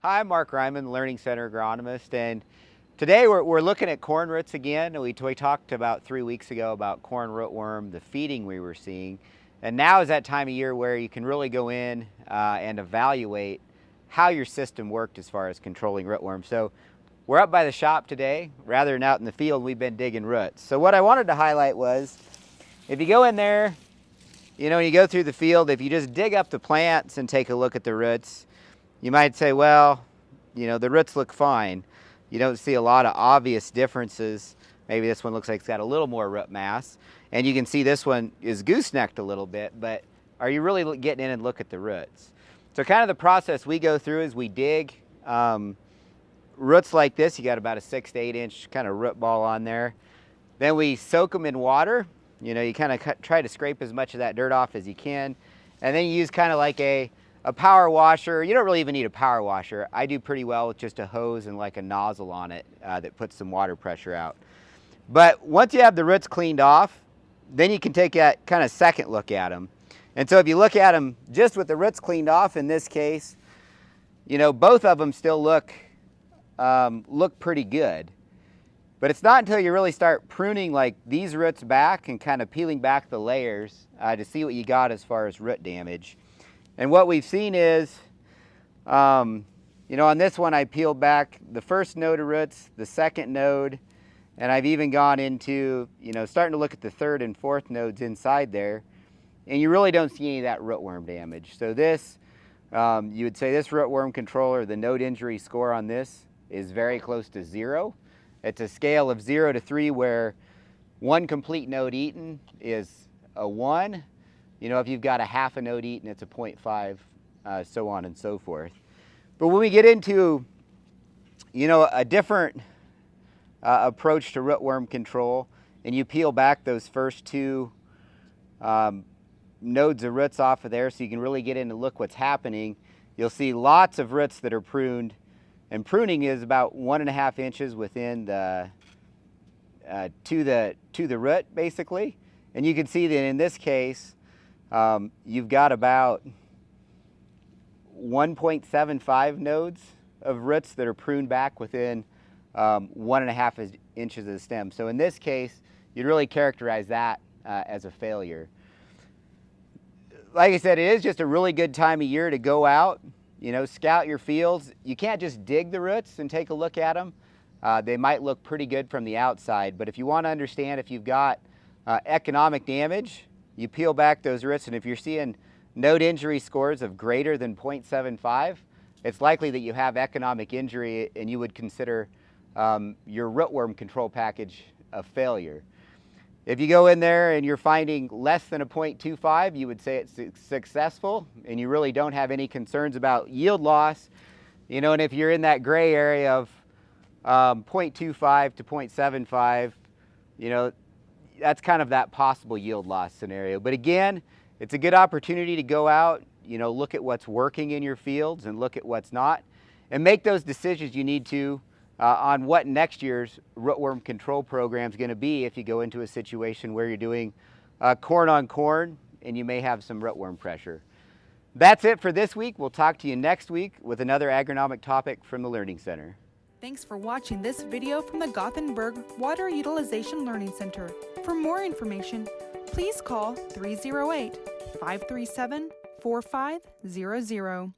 Hi, I'm Mark Ryman, Learning Center agronomist, and today we're looking at corn roots again. We talked about 3 weeks ago about corn rootworm, the feeding we were seeing, and now is that time of year where you can really go in and evaluate how your system worked as far as controlling rootworm. So we're up by the shop today, rather than out in the field. We've been digging roots. So what I wanted to highlight was, if you go in there, you go through the field, if you just dig up the plants and take a look at the roots, you might say, well, the roots look fine. You don't see a lot of obvious differences. Maybe this one looks like it's got a little more root mass. And you can see this one is goosenecked a little bit, but are you really getting in and look at the roots? So kind of the process we go through is we dig roots like this. You got about a 6 to 8 inch kind of root ball on there. Then we soak them in water. You kind of try to scrape as much of that dirt off as you can. And then you use kind of like a power washer. You don't really even need a power washer. I do pretty well with just a hose and like a nozzle on it that puts some water pressure out. But once you have the roots cleaned off, then you can take that kind of second look at them. And so if you look at them just with the roots cleaned off, in this case, both of them still look pretty good. But it's not until you really start pruning like these roots back and kind of peeling back the layers to see what you got as far as root damage. And what we've seen is, on this one I peeled back the first node of roots, the second node, and I've even gone into, starting to look at the third and fourth nodes inside there, and you really don't see any of that rootworm damage. So this, you would say this rootworm controller, the node injury score on this is very close to 0. It's a scale of 0 to 3 where 1 complete node eaten is a 1. If you've got a half a node eaten, it's a 0.5, so on and so forth. But when we get into, a different approach to rootworm control, and you peel back those first 2 nodes of roots off of there so you can really get in and look what's happening, you'll see lots of roots that are pruned. And pruning is about 1.5 inches within to the root, basically. And you can see that in this case, you've got about 1.75 nodes of roots that are pruned back within 1.5 inches of the stem. So in this case, you'd really characterize that as a failure. Like I said, it is just a really good time of year to go out, scout your fields. You can't just dig the roots and take a look at them. They might look pretty good from the outside, but if you want to understand if you've got economic damage, you peel back those roots, and if you're seeing node injury scores of greater than 0.75, it's likely that you have economic injury and you would consider your rootworm control package a failure. If you go in there and you're finding less than a 0.25, you would say it's successful and you really don't have any concerns about yield loss. And if you're in that gray area of 0.25 to 0.75, that's kind of that possible yield loss scenario. But again, it's a good opportunity to go out, look at what's working in your fields and look at what's not, and make those decisions you need to on what next year's rootworm control program is going to be if you go into a situation where you're doing corn on corn and you may have some rootworm pressure. That's it for this week. We'll talk to you next week with another agronomic topic from the Learning Center. Thanks for watching this video from the Gothenburg Water Utilization Learning Center. For more information, please call 308-537-4500.